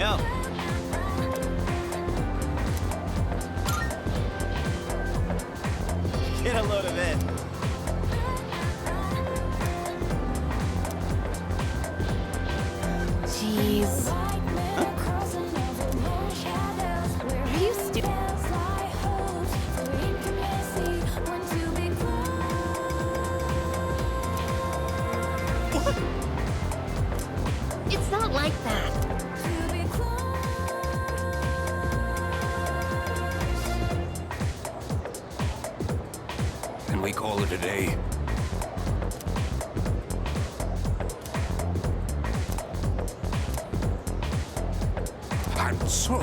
Yo. Get a load of it. Jeez. Are you stupid? What? It's not like that. Can we call it a day? And so...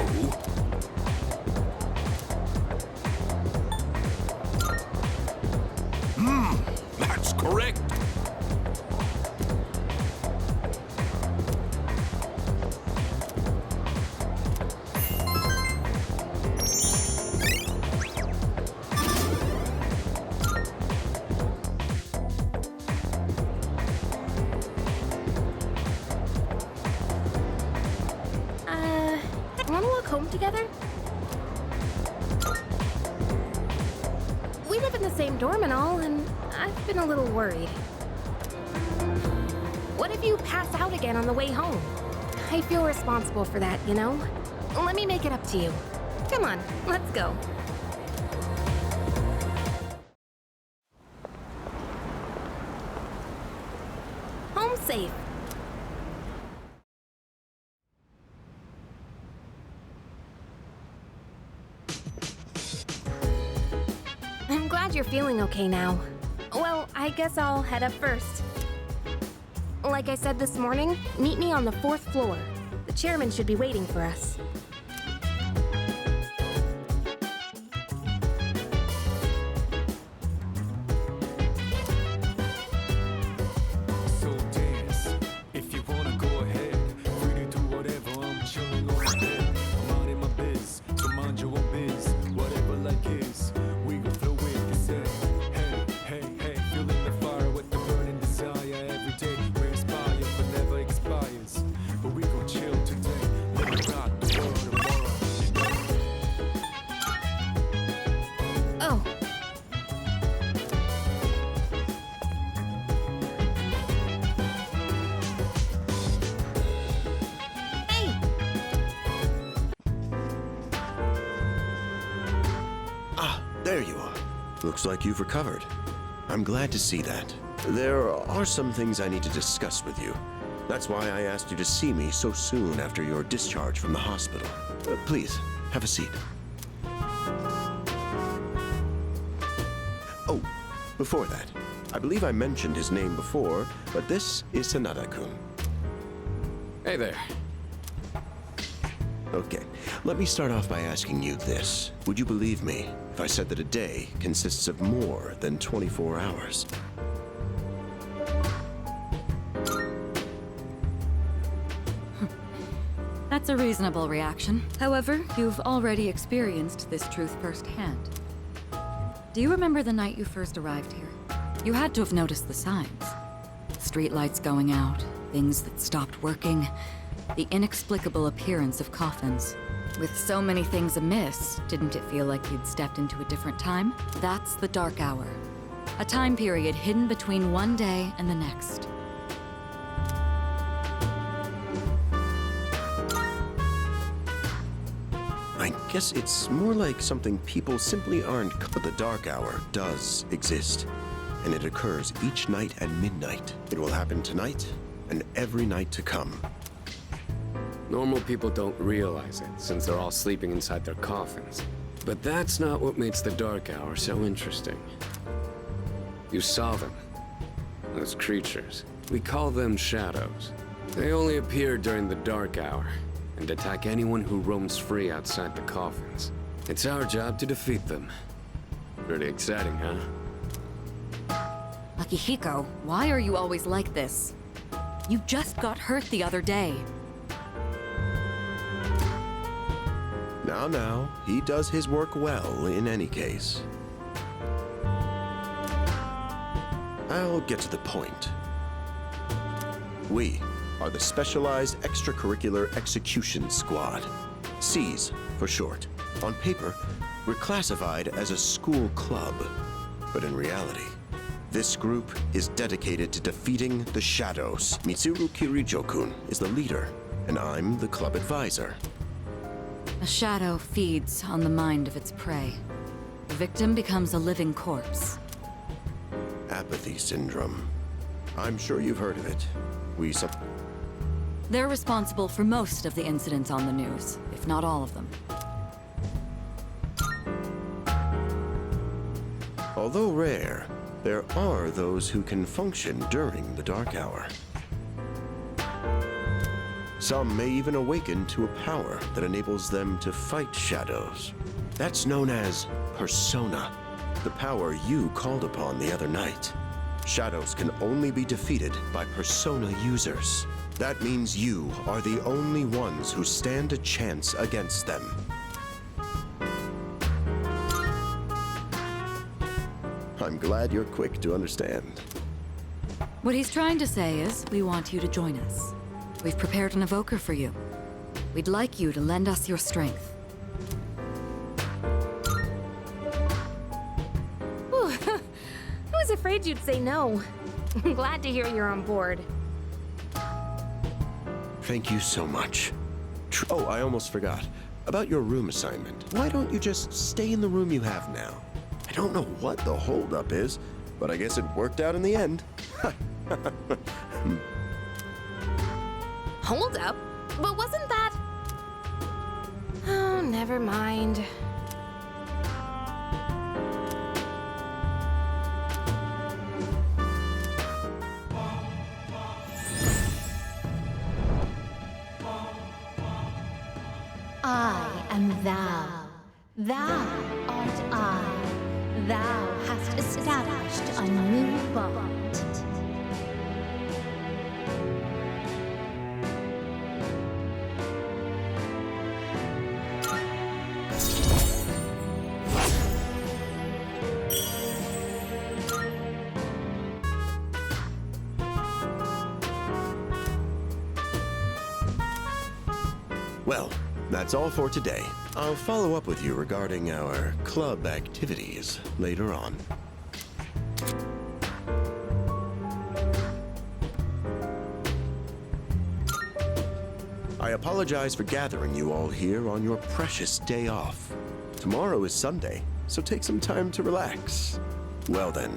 that's correct. Wanna walk home together? We live in the same dorm and all, and I've been a little worried. What if you pass out again on the way home? I feel responsible for that, you know? Let me make it up to you. Come on, let's go. Home safe. I'm glad you're feeling okay now. Well, I guess I'll head up first. Like I said this morning, meet me on the 4th floor. The chairman should be waiting for us. So dance, if you wanna go ahead. Free to do whatever, I'm chilling on the bed. I'm out in my biz, so mind your own biz. Whatever like is, we gon' flow with this head. Hey, hey, hey, feeling the fire with the burning desire. Every day we inspire, but never expires. But we gon' chill today, let me rock the world tomorrow. Oh. Hey! Ah, there you are. Looks like you've recovered. I'm glad to see that. There are some things I need to discuss with you. That's why I asked you to see me so soon after your discharge from the hospital. Please, have a seat. Oh, before that, I believe I mentioned his name before, but this is Sanada-kun. Hey there. Okay, let me start off by asking you this. Would you believe me if I said that a day consists of more than 24 hours? That's a reasonable reaction. However, you've already experienced this truth firsthand. Do you remember the night you first arrived here? You had to have noticed the signs. Streetlights going out, things that stopped working, the inexplicable appearance of coffins. With so many things amiss, didn't it feel like you'd stepped into a different time? That's the Dark Hour. A time period hidden between one day and the next. I guess it's more like something people simply aren't. But the Dark Hour does exist, and it occurs each night at midnight. It will happen tonight and every night to come. Normal people don't realize it, since they're all sleeping inside their coffins. But that's not what makes the Dark Hour so interesting. You saw them. Those creatures. We call them shadows. They only appear during the Dark Hour, and attack anyone who roams free outside the coffins. It's our job to defeat them. Pretty exciting, huh? Akihiko, why are you always like this? You just got hurt the other day. Now, he does his work well in any case. I'll get to the point. We are the Specialized Extracurricular Execution Squad. SEAS for short. On paper, we're classified as a school club. But in reality, this group is dedicated to defeating the Shadows. Mitsuru Kirijo-kun is the leader, and I'm the club advisor. A shadow feeds on the mind of its prey. The victim becomes a living corpse. Apathy syndrome. I'm sure you've heard of it. They're responsible for most of the incidents on the news, if not all of them. Although rare, there are those who can function during the dark hour. Some may even awaken to a power that enables them to fight shadows. That's known as persona, the power you called upon the other night. Shadows can only be defeated by persona users. That means you are the only ones who stand a chance against them. I'm glad you're quick to understand. What he's trying to say is, we want you to join us. We've prepared an evoker for you. We'd like you to lend us your strength. Whew. I was afraid you'd say no. I'm glad to hear you're on board. Thank you so much. Oh, I almost forgot. About your room assignment. Why don't you just stay in the room you have now? I don't know what the holdup is, but I guess it worked out in the end. Hold up? But wasn't that... Oh, never mind. I am thou. Thou art I. Thou hast established a new bond. Well, that's all for today. I'll follow up with you regarding our club activities later on. I apologize for gathering you all here on your precious day off. Tomorrow is Sunday, so take some time to relax. Well then,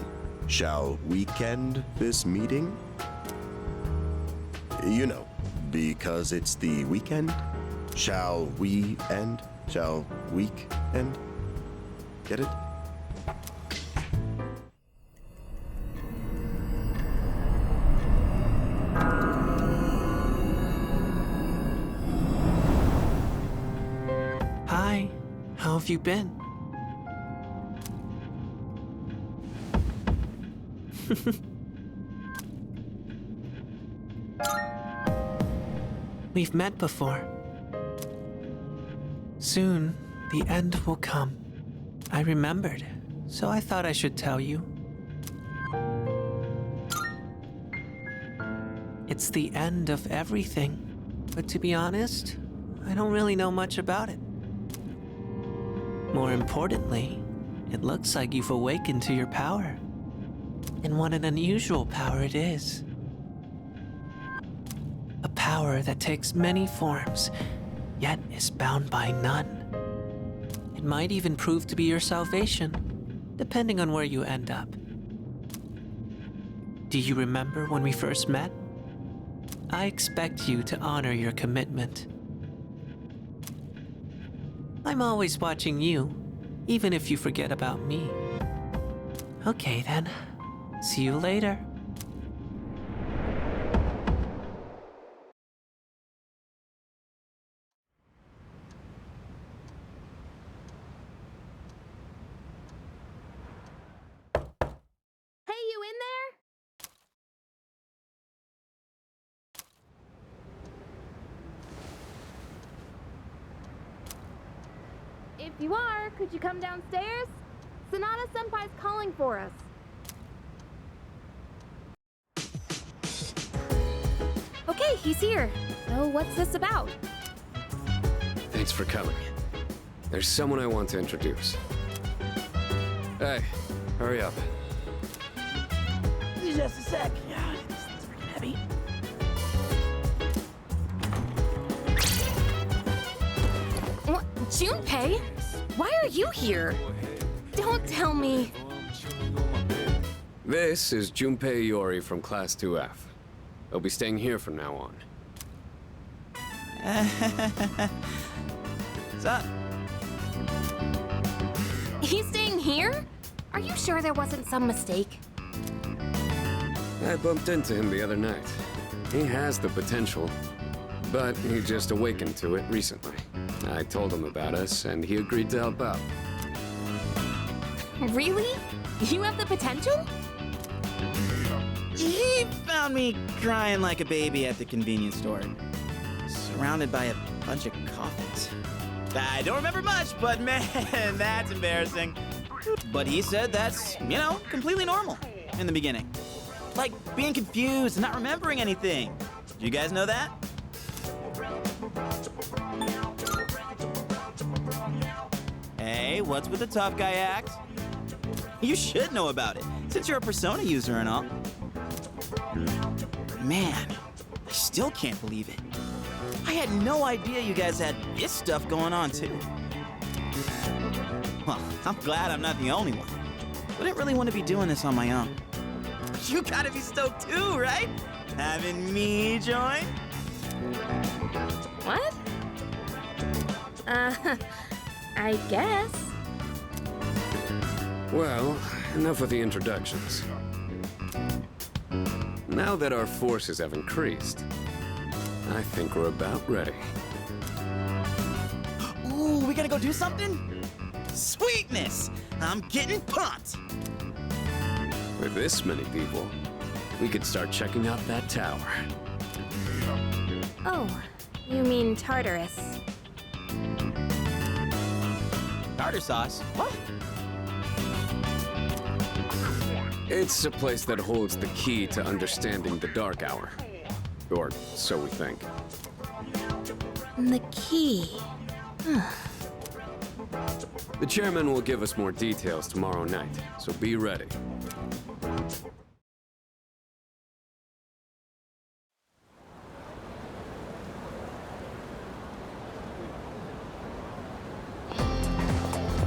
shall weekend this meeting? You know, because it's the weekend. Shall we end? Shall week end? Get it? Hi, how have you been? We've met before. Soon, the end will come. I remembered, so I thought I should tell you. It's the end of everything, but to be honest, I don't really know much about it. More importantly, it looks like you've awakened to your power. And what an unusual power it is. A power that takes many forms, yet is bound by none. It might even prove to be your salvation, depending on where you end up. Do you remember when we first met? I expect you to honor your commitment. I'm always watching you, even if you forget about me. Okay then, see you later. Hey, you in there? If you are, could you come downstairs? Sonata-senpai's calling for us. Okay, he's here. So what's this about? Thanks for coming. There's someone I want to introduce. Hey, hurry up. Just a sec. Yeah, it's freaking heavy. What? Junpei? Why are you here? Don't tell me. This is Junpei Iori from Class 2F. He'll be staying here from now on. What's up? He's staying here? Are you sure there wasn't some mistake? I bumped into him the other night. He has the potential, but he just awakened to it recently. I told him about us, and he agreed to help out. Really? You have the potential? He found me crying like a baby at the convenience store, surrounded by a bunch of coffins. I don't remember much, but man, that's embarrassing. But he said that's, completely normal in the beginning. Like being confused and not remembering anything. Do you guys know that? Hey, what's with the tough guy act? You should know about it, since you're a Persona user and all. Man, I still can't believe it. I had no idea you guys had this stuff going on, too. Well, I'm glad I'm not the only one. Wouldn't really want to be doing this on my own. You gotta be stoked too, right? Having me join? What? I guess. Well, enough of the introductions. Now that our forces have increased, I think we're about ready. Ooh, we gotta go do something? Sweetness! I'm getting pumped! With this many people, we could start checking out that tower. Oh, you mean Tartarus. Tartar sauce? What? It's a place that holds the key to understanding the Dark Hour. Or so we think. The key. The chairman will give us more details tomorrow night, so be ready.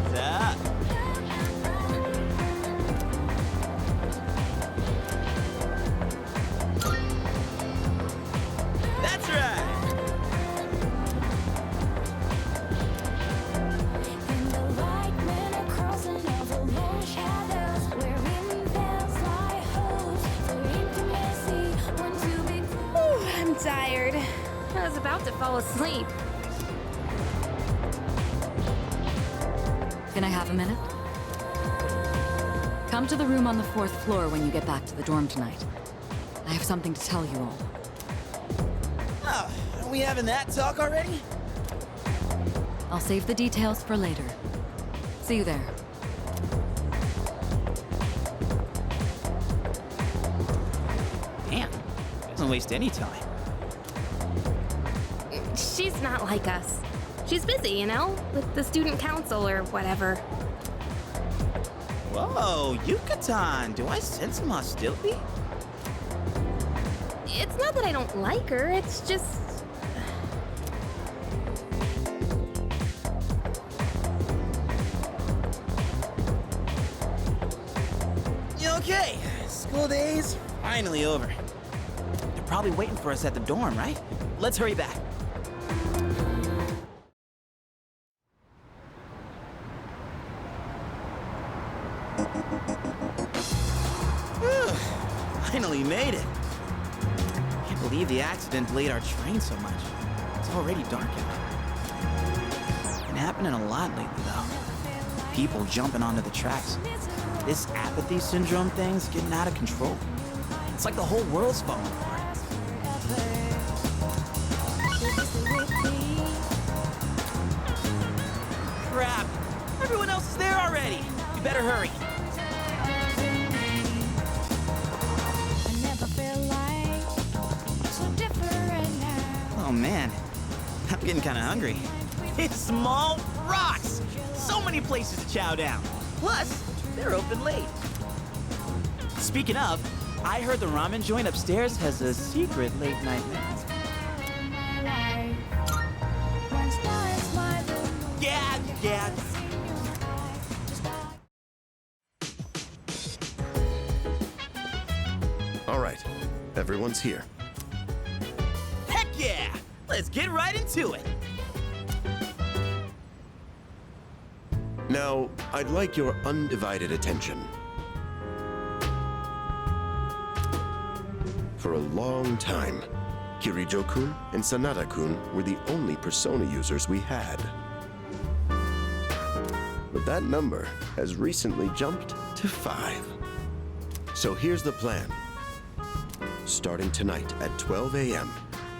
What's up? That's right! I'm tired. I was about to fall asleep. Can I have a minute? Come to the room on the 4th floor when you get back to the dorm tonight. I have something to tell you all. Oh, are we having that talk already? I'll save the details for later. See you there. Damn, doesn't waste any time. She's not like us. She's busy, with the student council or whatever. Whoa, Yucatan, do I sense some hostility? It's not that I don't like her, it's just... Okay, school days finally over. They're probably waiting for us at the dorm, right? Let's hurry back. Whew, finally made it. Can't believe the accident delayed our train so much. It's already dark out. Been happening a lot lately, though. People jumping onto the tracks. This apathy syndrome thing's getting out of control. It's like the whole world's falling apart. Crap! Everyone else is there already! We better hurry. I never felt like so different I'm getting kind of hungry. It's small rocks! So many places to chow down. Plus, they're open late. Speaking of, I heard the ramen joint upstairs has a secret late-night menu. Yeah. All right, everyone's here. Heck yeah! Let's get right into it. Now, I'd like your undivided attention. For a long time, Kirijo-kun and Sanada-kun were the only persona users we had. But that number has recently jumped to 5. So here's the plan. Starting tonight at 12 a.m.,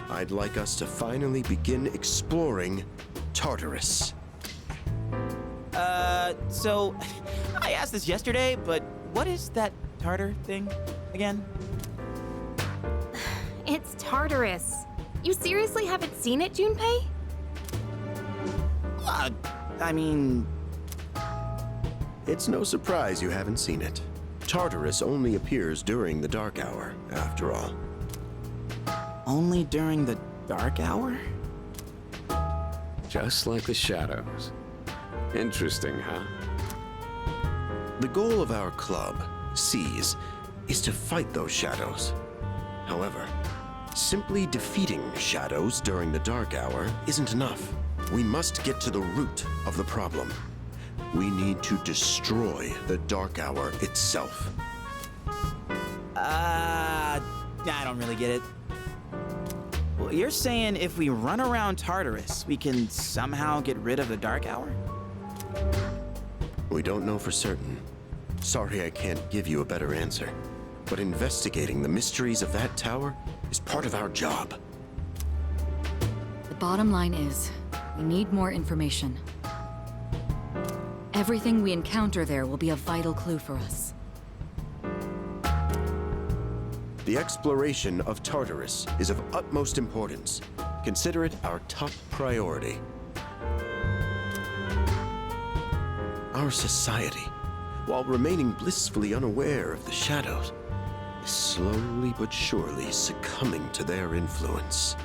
I'd like us to finally begin exploring Tartarus. So, I asked this yesterday, but what is that Tartar thing again? It's Tartarus. You seriously haven't seen it, Junpei? I mean... It's no surprise you haven't seen it. Tartarus only appears during the dark hour, after all. Only during the dark hour? Just like the shadows. Interesting, huh? The goal of our club, Seize, is to fight those shadows. However, simply defeating shadows during the dark hour isn't enough. We must get to the root of the problem. We need to destroy the dark hour itself. I don't really get it. Well, you're saying if we run around Tartarus, we can somehow get rid of the dark hour? We don't know for certain. Sorry I can't give you a better answer. But investigating the mysteries of that tower is part of our job. The bottom line is, we need more information. Everything we encounter there will be a vital clue for us. The exploration of Tartarus is of utmost importance. Consider it our top priority. Our society, while remaining blissfully unaware of the shadows, is slowly but surely succumbing to their influence.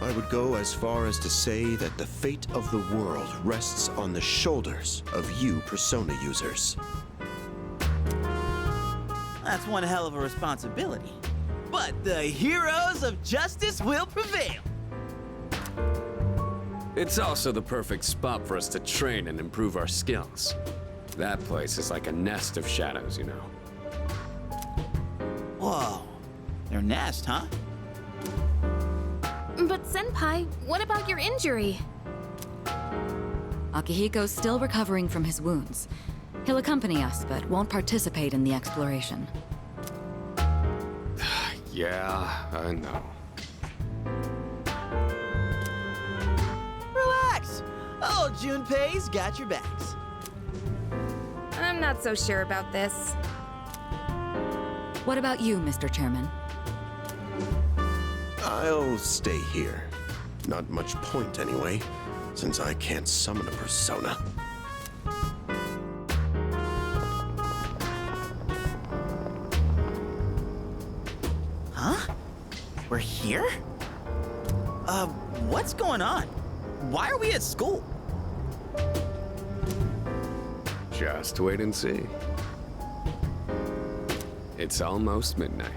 I would go as far as to say that the fate of the world rests on the shoulders of you persona users. That's one hell of a responsibility. But the heroes of justice will prevail. It's also the perfect spot for us to train and improve our skills. That place is like a nest of shadows, you know. Whoa. Their nest, huh? But Senpai, what about your injury? Akihiko's still recovering from his wounds. He'll accompany us, but won't participate in the exploration. Yeah, I know. Relax. Oh, Junpei's got your backs. I'm not so sure about this. What about you, Mr. Chairman? I'll stay here. Not much point anyway, since I can't summon a persona. Huh? We're here? What's going on? Why are we at school? Just wait and see. It's almost midnight.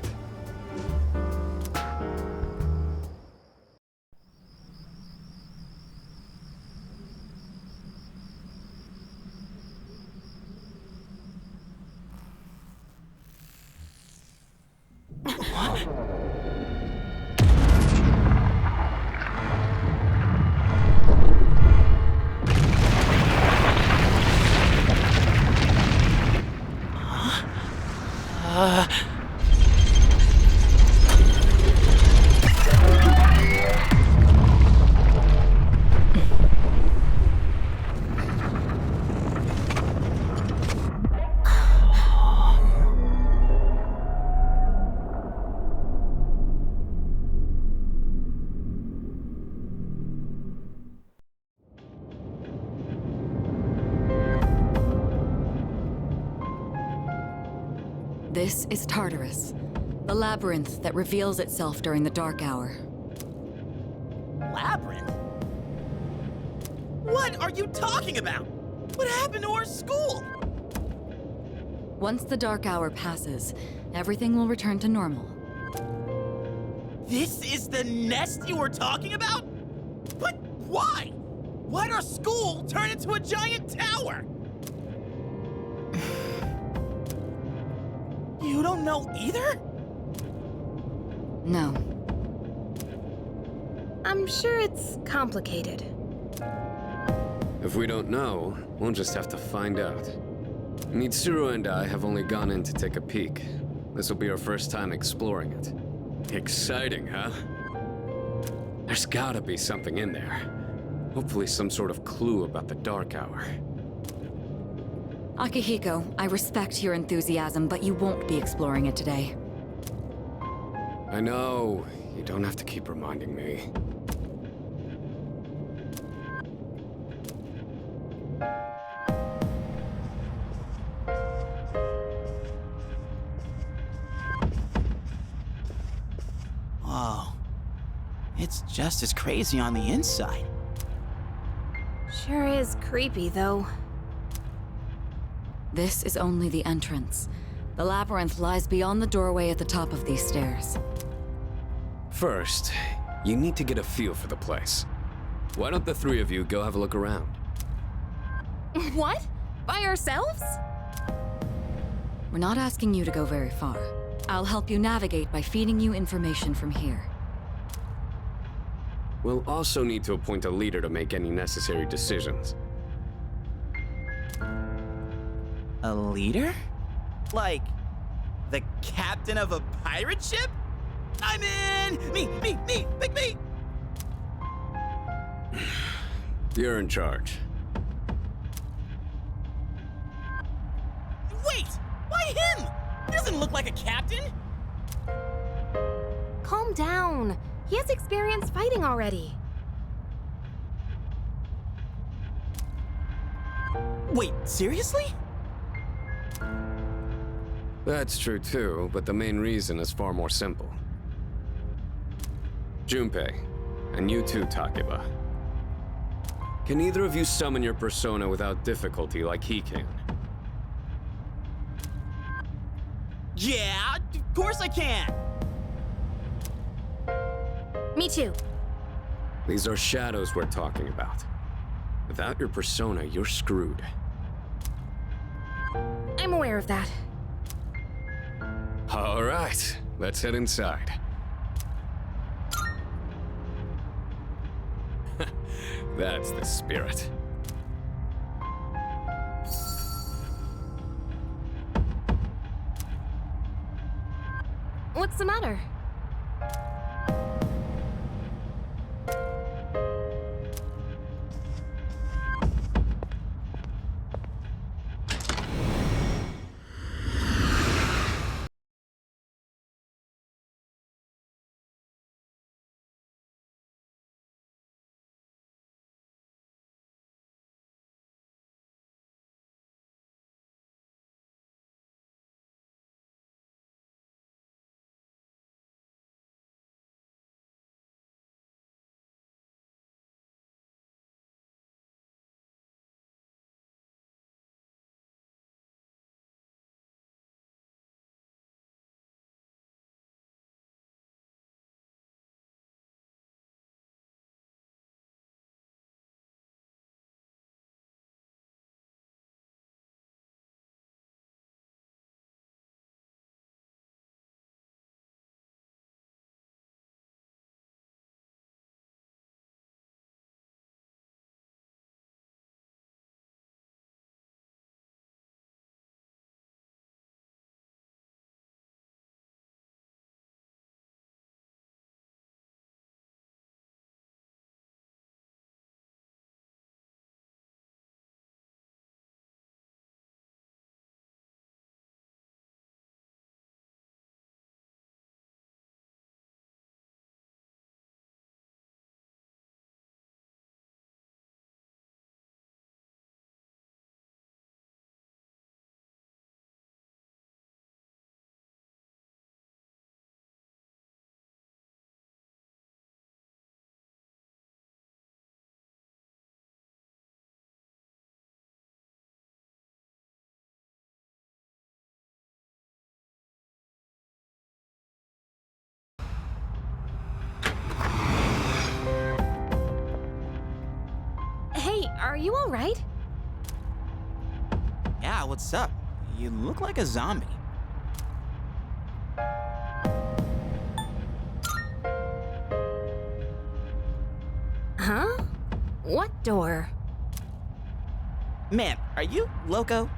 This is Tartarus, the labyrinth that reveals itself during the dark hour. Labyrinth? What are you talking about? What happened to our school? Once the dark hour passes, everything will return to normal. This is the nest you were talking about? But why? Why'd our school turn into a giant tower? You don't know either? No. I'm sure it's complicated. If we don't know, we'll just have to find out. Mitsuru and I have only gone in to take a peek. This will be our first time exploring it. Exciting, huh? There's gotta be something in there. Hopefully some sort of clue about the Dark Hour. Akihiko, I respect your enthusiasm, but you won't be exploring it today. I know. You don't have to keep reminding me. Whoa. It's just as crazy on the inside. Sure is creepy, though. This is only the entrance. The labyrinth lies beyond the doorway at the top of these stairs. First, you need to get a feel for the place. Why don't the three of you go have a look around? What? By ourselves? We're not asking you to go very far. I'll help you navigate by feeding you information from here. We'll also need to appoint a leader to make any necessary decisions. A leader? Like, the captain of a pirate ship? I'm in! Me! Pick me! You're in charge. Wait! Why him? He doesn't look like a captain! Calm down. He has experience fighting already. Wait, seriously? That's true too, but the main reason is far more simple. Junpei, and you too, Takeba. Can either of you summon your persona without difficulty like he can? Yeah, of course I can! Me too. These are shadows we're talking about. Without your persona, you're screwed. I'm aware of that. All right, let's head inside. That's the spirit. What's the matter? are you all right? Yeah, what's up? You look like a zombie. Huh? What door? Man, are you loco?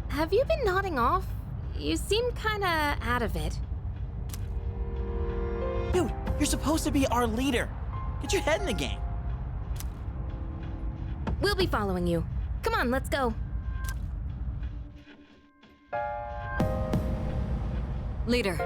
Have you been nodding off? You seem kinda out of it. Dude, you're supposed to be our leader. Get your head in the game. We'll be following you. Come on, let's go. Leader.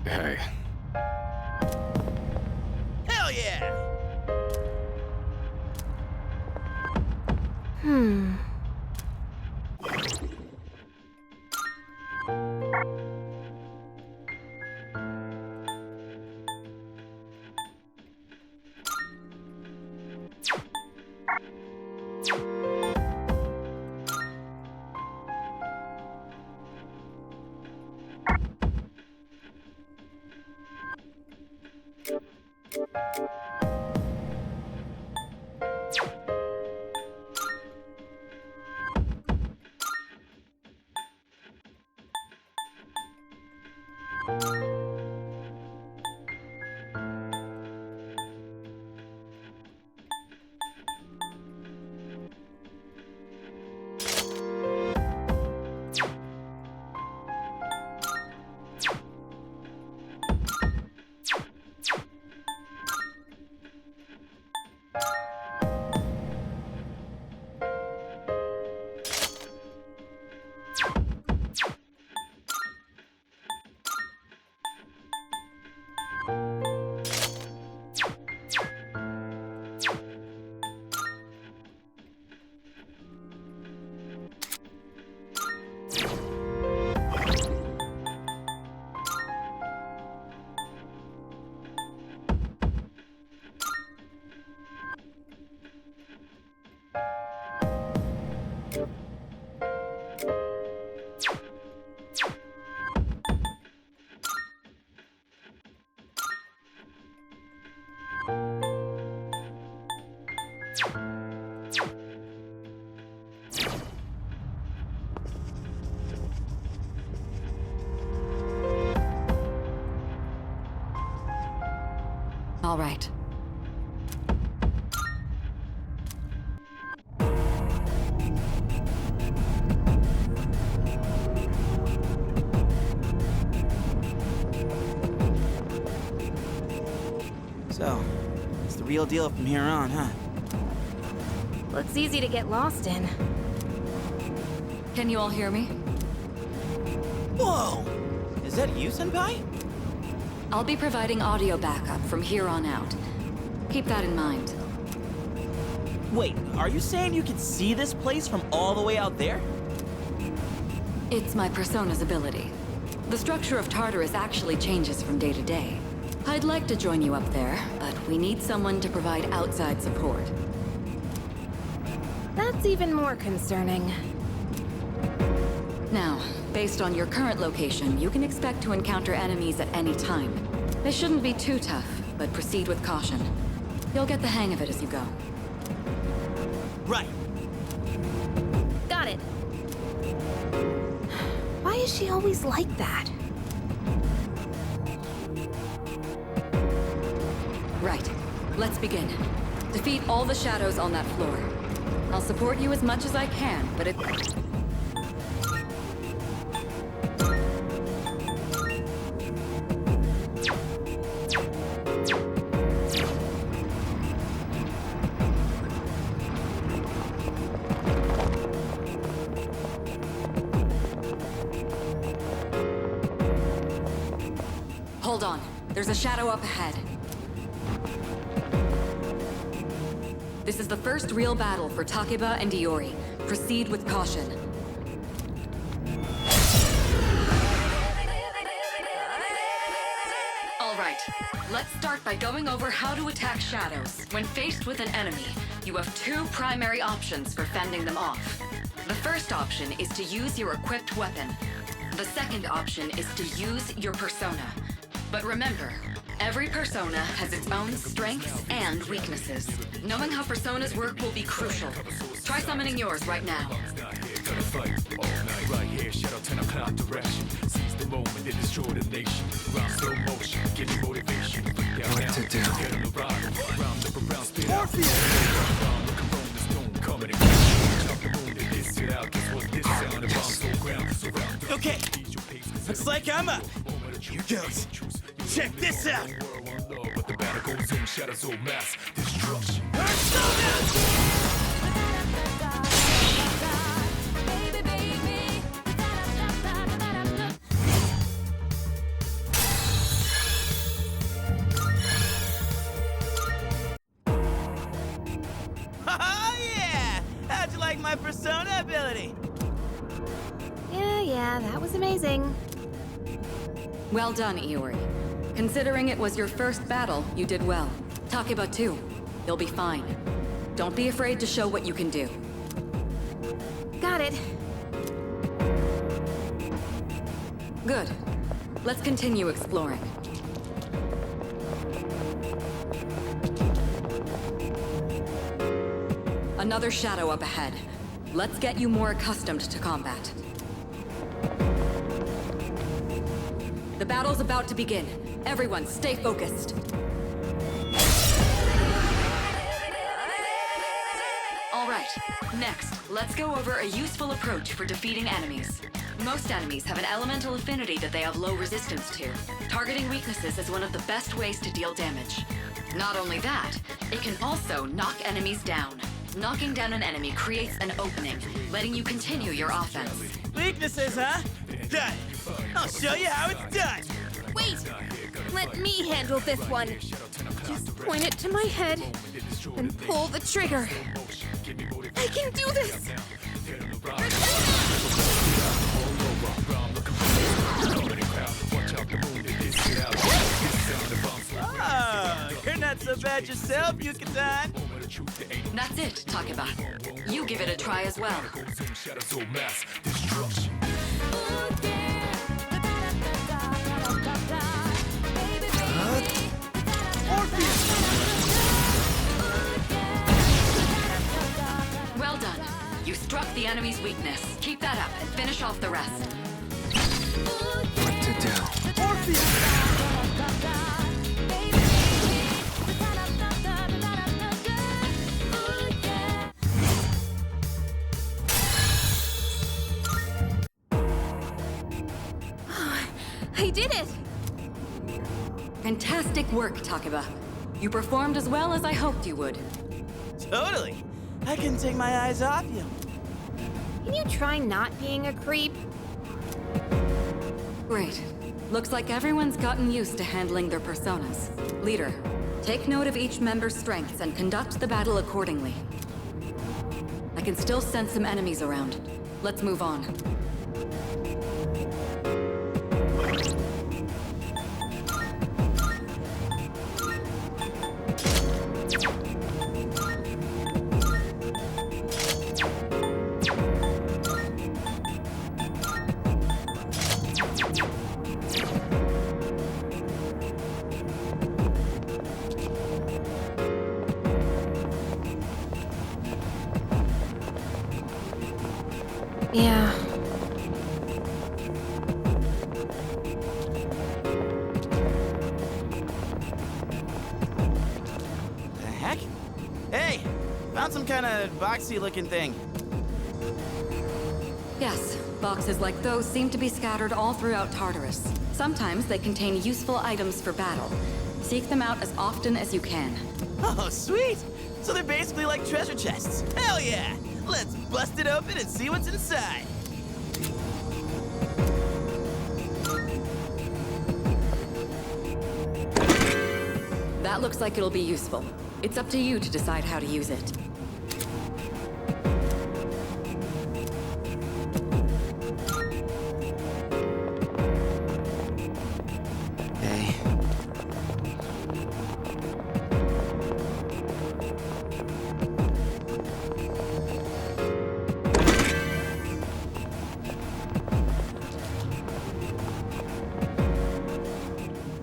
Hey. Hell yeah! All right. So, it's the real deal from here on, huh? Looks easy to get lost in. Can you all hear me? Whoa! Is that you, Senpai? I'll be providing audio backup from here on out. Keep that in mind. Wait, are you saying you can see this place from all the way out there? It's my persona's ability. The structure of Tartarus actually changes from day to day. I'd like to join you up there, but we need someone to provide outside support. That's even more concerning. Now, based on your current location, you can expect to encounter enemies at any time. They shouldn't be too tough, but proceed with caution. You'll get the hang of it as you go. Right. Got it. Why is she always like that? Right. Let's begin. Defeat all the shadows on that floor. I'll support you as much as I can, but it... Hold on. There's a shadow up ahead. This is the first real battle for Takeba and Iori. Proceed with caution. All right, let's start by going over how to attack shadows. When faced with an enemy, you have two primary options for fending them off. The first option is to use your equipped weapon. The second option is to use your persona. But remember, every persona has its own strengths and weaknesses. Knowing how personas work will be crucial. Try summoning yours right now. Gonna fight all night, right here, shadow 10 o'clock direction. Seize the moment, they destroy the nation. Round slow motion, give me motivation. What to do? Get on the ride, round up around, spit out. Round the corona stone, coming in. Chop the moon, they diss it out. Guess what this sound? A bomb so ground, so round. Okay, looks like I'm up. Here goes. Check this out. But the battle goes in, shadows all mass destruction. Oh yeah! How'd you like my persona ability? Yeah, that was amazing. Well done, Iori. Considering it was your first battle, you did well. Takeba too. You'll be fine. Don't be afraid to show what you can do. Got it. Good. Let's continue exploring. Another shadow up ahead. Let's get you more accustomed to combat. The battle's about to begin. Everyone, stay focused. All right, next, let's go over a useful approach for defeating enemies. Most enemies have an elemental affinity that they have low resistance to. Targeting weaknesses is one of the best ways to deal damage. Not only that, it can also knock enemies down. Knocking down an enemy creates an opening, letting you continue your offense. Weaknesses, huh? Got it. I'll show you how it's done. Wait! Let me handle this one. Just point it to my head and pull the trigger. I can do this! Oh, you're not so bad yourself, Yucatan. That's it, Takeba. You give it a try as well. Shadows all mass destruction. Well done. You struck the enemy's weakness. Keep that up and finish off the rest. What to do? I did it! Fantastic work, Takeba. You performed as well as I hoped you would. Totally. I couldn't take my eyes off you. Can you try not being a creep? Great. Looks like everyone's gotten used to handling their personas. Leader, take note of each member's strengths and conduct the battle accordingly. I can still sense some enemies around. Let's move on. Yeah. The heck? Hey, found some kind of boxy looking thing. Yes, boxes like those seem to be scattered all throughout Tartarus. Sometimes they contain useful items for battle. Seek them out as often as you can. Oh, sweet! So they're basically like treasure chests. Hell yeah! Let's bust it open and see what's inside. That looks like it'll be useful. It's up to you to decide how to use it. Okay.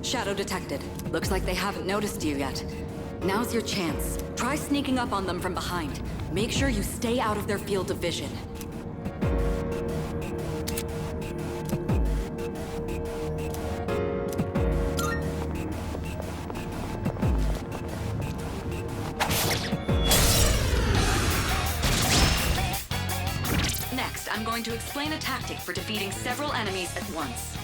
Shadow detected. Looks like they haven't noticed you yet. Now's your chance. Try sneaking up on them from behind. Make sure you stay out of their field of vision. Next, I'm going to explain a tactic for defeating several enemies at once.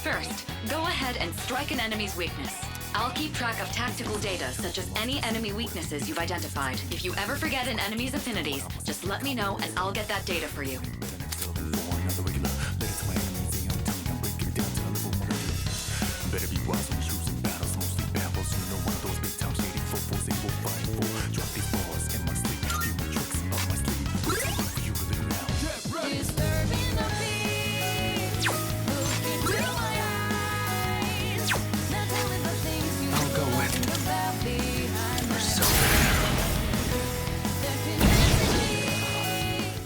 First, go ahead and strike an enemy's weakness. I'll keep track of tactical data, such as any enemy weaknesses you've identified. If you ever forget an enemy's affinities, just let me know and I'll get that data for you.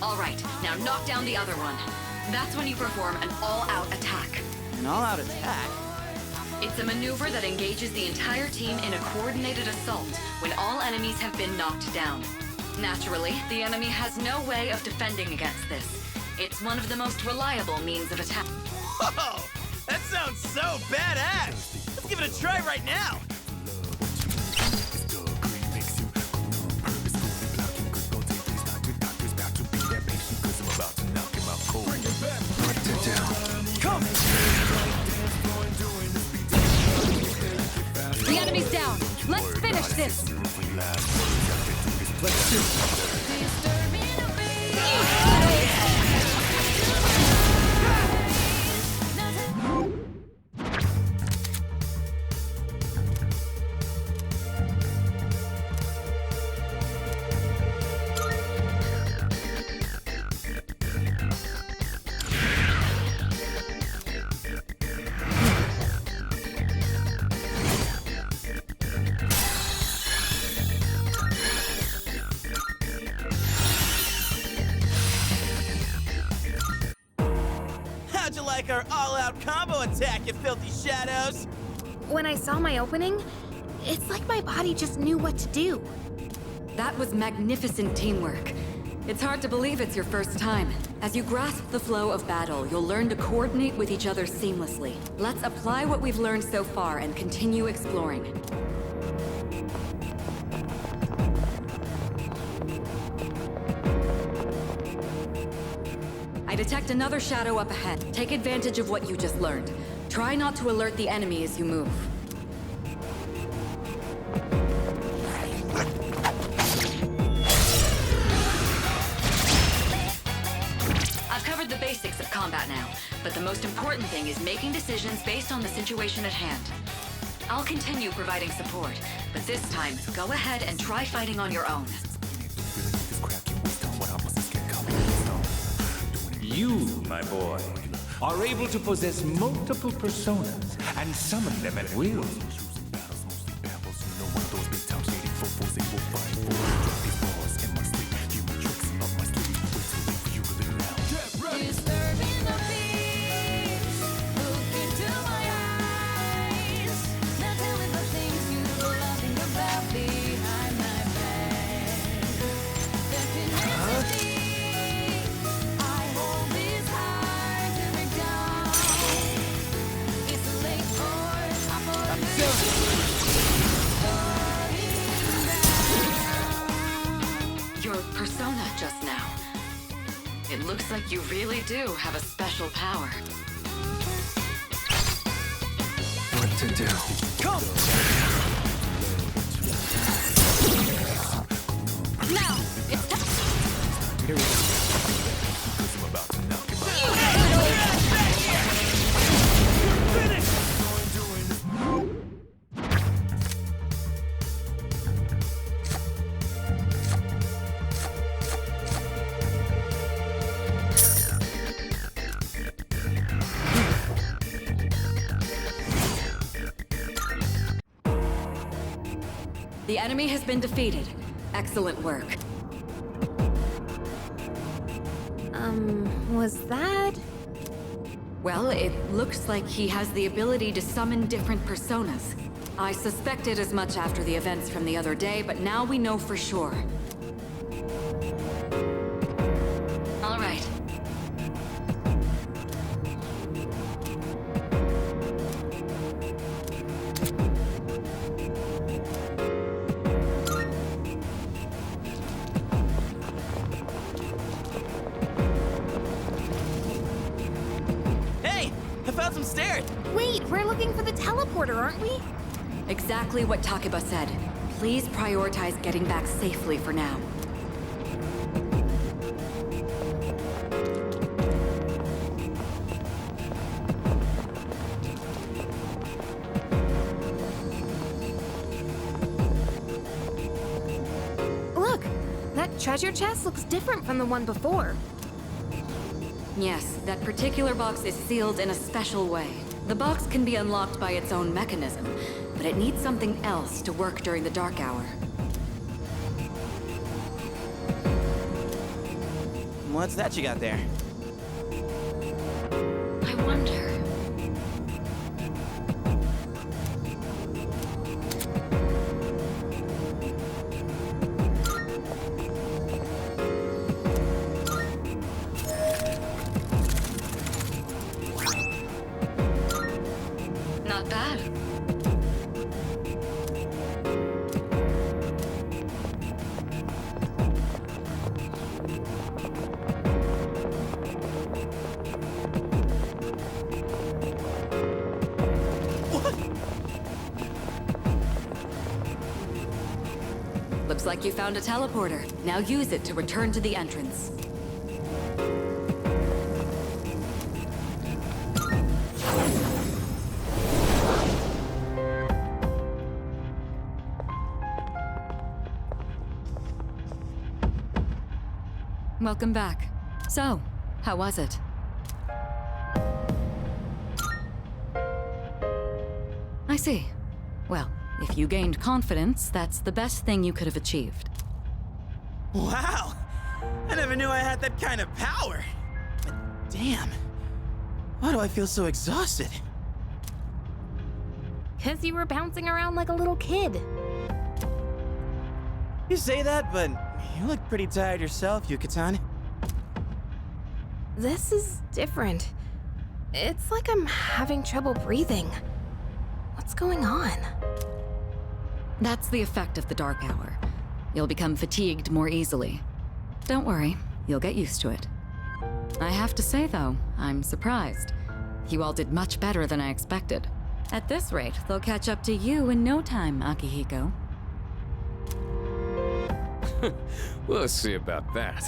Alright, now knock down the other one. That's when you perform an all-out attack. An all-out attack? It's a maneuver that engages the entire team in a coordinated assault when all enemies have been knocked down. Naturally, the enemy has no way of defending against this. It's one of the most reliable means of attack. Whoa! That sounds so badass! Let's give it a try right now! The enemy's down! Let's finish this! How'd you like our all-out combo attack, you filthy shadows? When I saw my opening, it's like my body just knew what to do. That was magnificent teamwork. It's hard to believe it's your first time. As you grasp the flow of battle, you'll learn to coordinate with each other seamlessly. Let's apply what we've learned so far and continue exploring. I detect another shadow up ahead. Take advantage of what you just learned. Try not to alert the enemy as you move. I've covered the basics of combat now, but the most important thing is making decisions based on the situation at hand. I'll continue providing support, but this time, go ahead and try fighting on your own. You, my boy, are able to possess multiple personas and summon them at will. Your persona just now. It looks like you really do have a special power. What to do? Come! Now, it's time. Here we go. The enemy has been defeated. Excellent work. Was that? Well, it looks like he has the ability to summon different personas. I suspected as much after the events from the other day, but now we know for sure. All right. Hey! I found some stairs! Wait, we're looking for the teleporter, aren't we? Exactly what Takeba said. Please prioritize getting back safely for now. Look, that treasure chest looks different from the one before. Yes, that particular box is sealed in a special way. The box can be unlocked by its own mechanism, but it needs something else to work during the dark hour. What's that you got there? I wonder... Not bad. Looks like you found a teleporter. Now use it to return to the entrance. Welcome back. So, how was it? I see. Well, if you gained confidence, that's the best thing you could have achieved. Wow! I never knew I had that kind of power! But damn, why do I feel so exhausted? 'Cause you were bouncing around like a little kid. You say that, but you look pretty tired yourself, Yucatan. This is different. It's like I'm having trouble breathing. What's going on? That's the effect of the dark hour. You'll become fatigued more easily. Don't worry, you'll get used to it. I have to say, though, I'm surprised. You all did much better than I expected. At this rate, they'll catch up to you in no time, Akihiko. We'll see about that.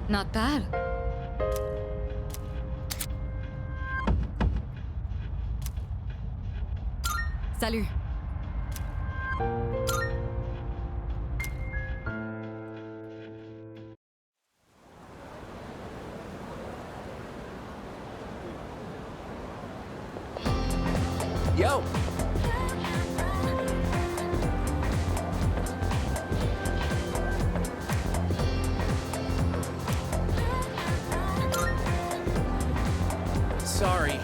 Not bad. Salut. Yo! Sorry.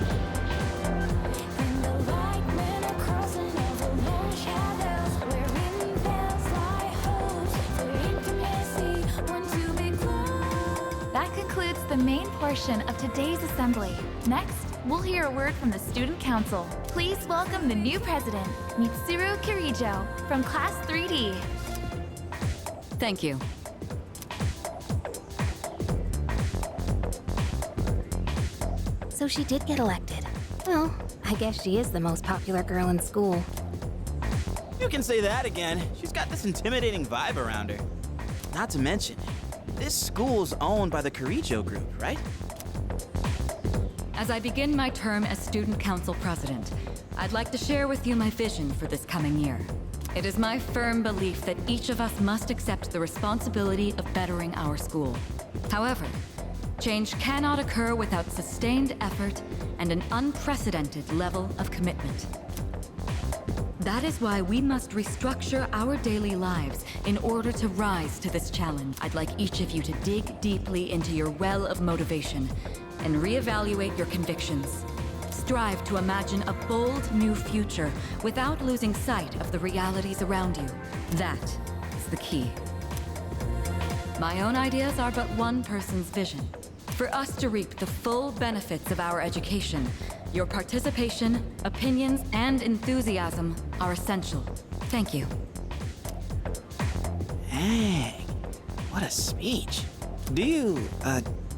That concludes the main portion of today's assembly. Next, we'll hear a word from the Student Council. Please welcome the new president, Mitsuru Kirijo, from Class 3D. Thank you. So she did get elected. Well, I guess she is the most popular girl in school. You can say that again. She's got this intimidating vibe around her. Not to mention, this school's owned by the Kirijo group, right? As I begin my term as student council president, I'd like to share with you my vision for this coming year. It is my firm belief that each of us must accept the responsibility of bettering our school. However, change cannot occur without sustained effort and an unprecedented level of commitment. That is why we must restructure our daily lives in order to rise to this challenge. I'd like each of you to dig deeply into your well of motivation and reevaluate your convictions. Strive to imagine a bold new future without losing sight of the realities around you. That is the key. My own ideas are but one person's vision. For us to reap the full benefits of our education, your participation, opinions, and enthusiasm are essential. Thank you. Dang, what a speech. Do you,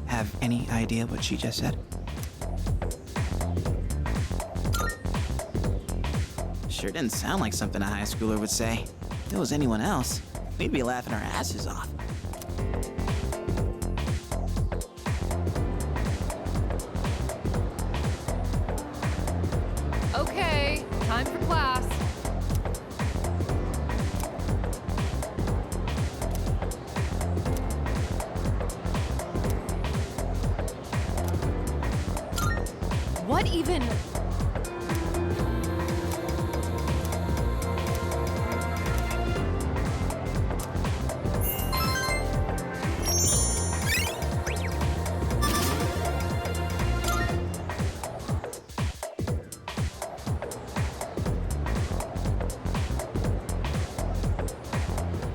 have any idea what she just said? Sure didn't sound like something a high schooler would say. If it was anyone else, we'd be laughing our asses off. Okay, time for class. What even?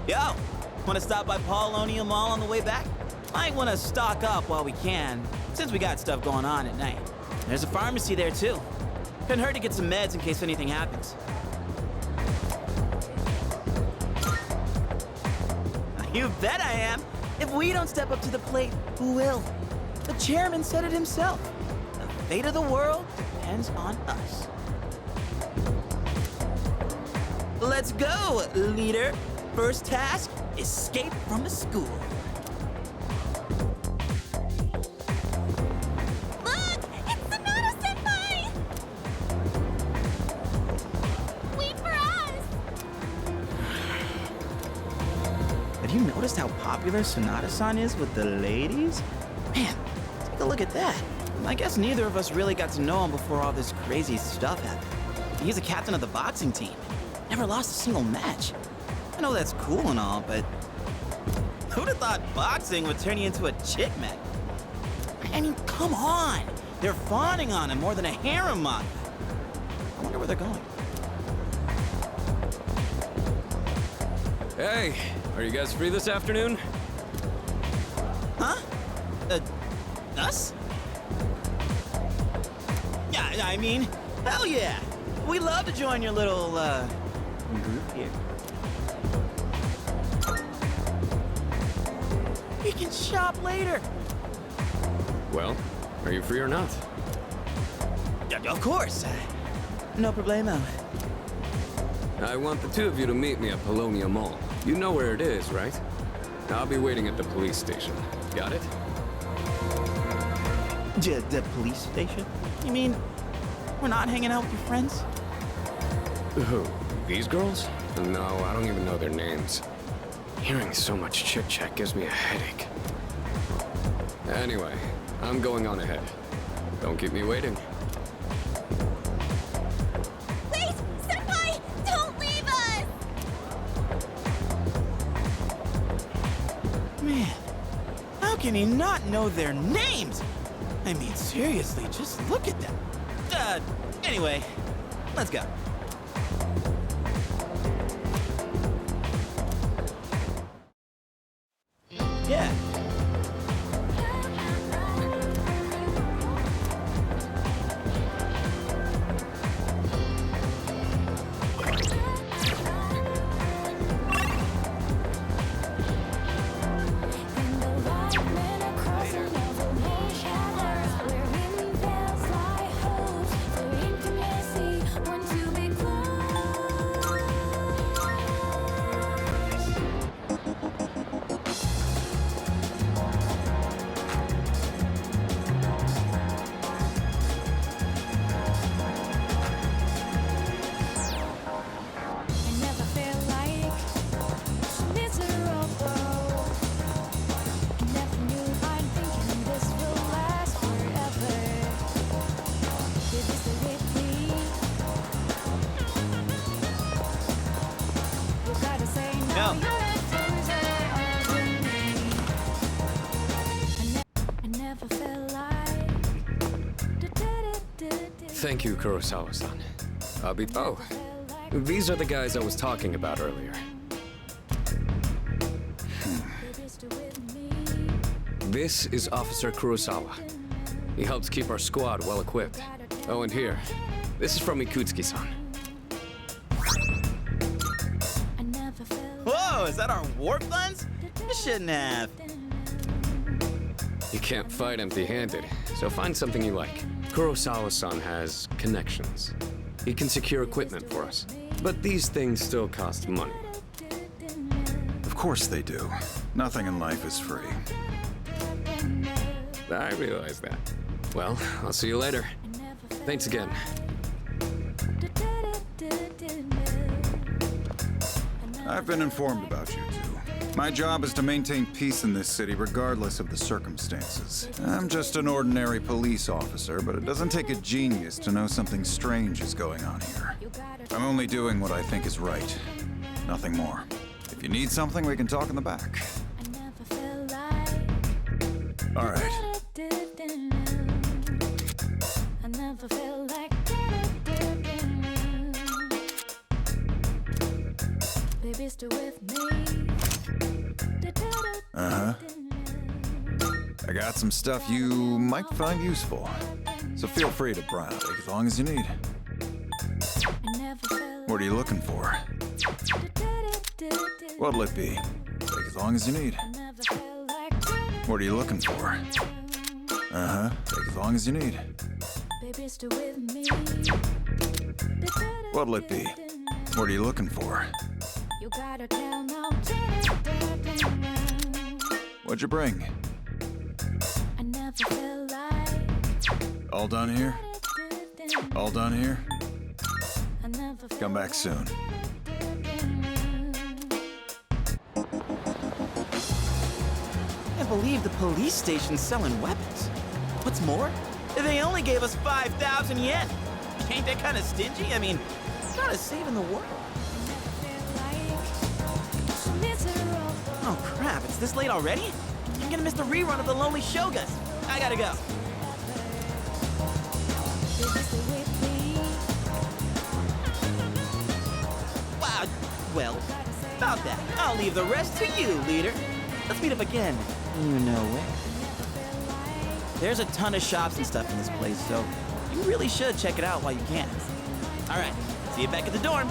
Yo, wanna stop by Paulonia Mall on the way back? Might wanna stock up while we can, since we got stuff going on at night. There's a pharmacy there too. Couldn't hurt to get some meds in case anything happens. You bet I am. If we don't step up to the plate, who will? The chairman said it himself. The fate of the world depends on us. Let's go, leader. First task, escape from the school. Look! It's Sonata-senpai! Wait for us! Have you noticed how popular Sonata-san is with the ladies? Man, take a look at that. I guess neither of us really got to know him before all this crazy stuff happened. He's a captain of the boxing team. Never lost a single match. I know that's cool and all, but who'd have thought boxing would turn you into a chick magnet? I mean, come on! They're fawning on him more than a harem model. I wonder where they're going. Hey, are you guys free this afternoon? Huh? Us? Yeah, I mean, hell yeah! We'd love to join your little, group here. We can shop later. Well, are you free or not? Yeah, of course. No problemo. I want the two of you to meet me at Polonia Mall. You know where it is, right? I'll be waiting at the police station. Got it? The police station? You mean we're not hanging out with your friends? Who? These girls? No, I don't even know their names. Hearing so much chit-chat gives me a headache. Anyway, I'm going on ahead. Don't keep me waiting. Wait! Senpai! Don't leave us! Man, how can he not know their names? I mean, seriously, just look at them. Anyway, let's go. Yeah. go. Thank you, Kurosawa-san. Oh, these are the guys I was talking about earlier. This is Officer Kurosawa. He helps keep our squad well equipped. Oh, and here, this is from Ikutsuki-san. Whoa, is that our warp guns? You shouldn't have. You can't fight empty-handed, so find something you like. Kurosawa-san has connections. He can secure equipment for us. But these things still cost money. Of course they do. Nothing in life is free. I realize that. Well, I'll see you later. Thanks again. I've been informed about you two. My job is to maintain peace in this city regardless of the circumstances. I'm just an ordinary police officer, but it doesn't take a genius to know something strange is going on here. I'm only doing what I think is right. Nothing more. If you need something, we can talk in the back. All right. Uh-huh. I got some stuff you might find useful. So feel free to browse as long as you need. What are you looking for? What'll it be? Take as long as you need. What are you looking for? Uh-huh. Take as long as you need. What'll it be? What are you looking for? What'd you bring? All done here? All done here? Come back soon. I can't believe the police station's selling weapons. What's more, they only gave us 5,000 yen. Ain't that kind of stingy? I mean, gotta saving the world. Oh crap, it's this late already? I'm gonna miss the rerun of The Lonely Shogun. I gotta go. Wow, well, about that. I'll leave the rest to you, leader. Let's meet up again. You know where. There's a ton of shops and stuff in this place, so you really should check it out while you can. All right, see you back at the dorm.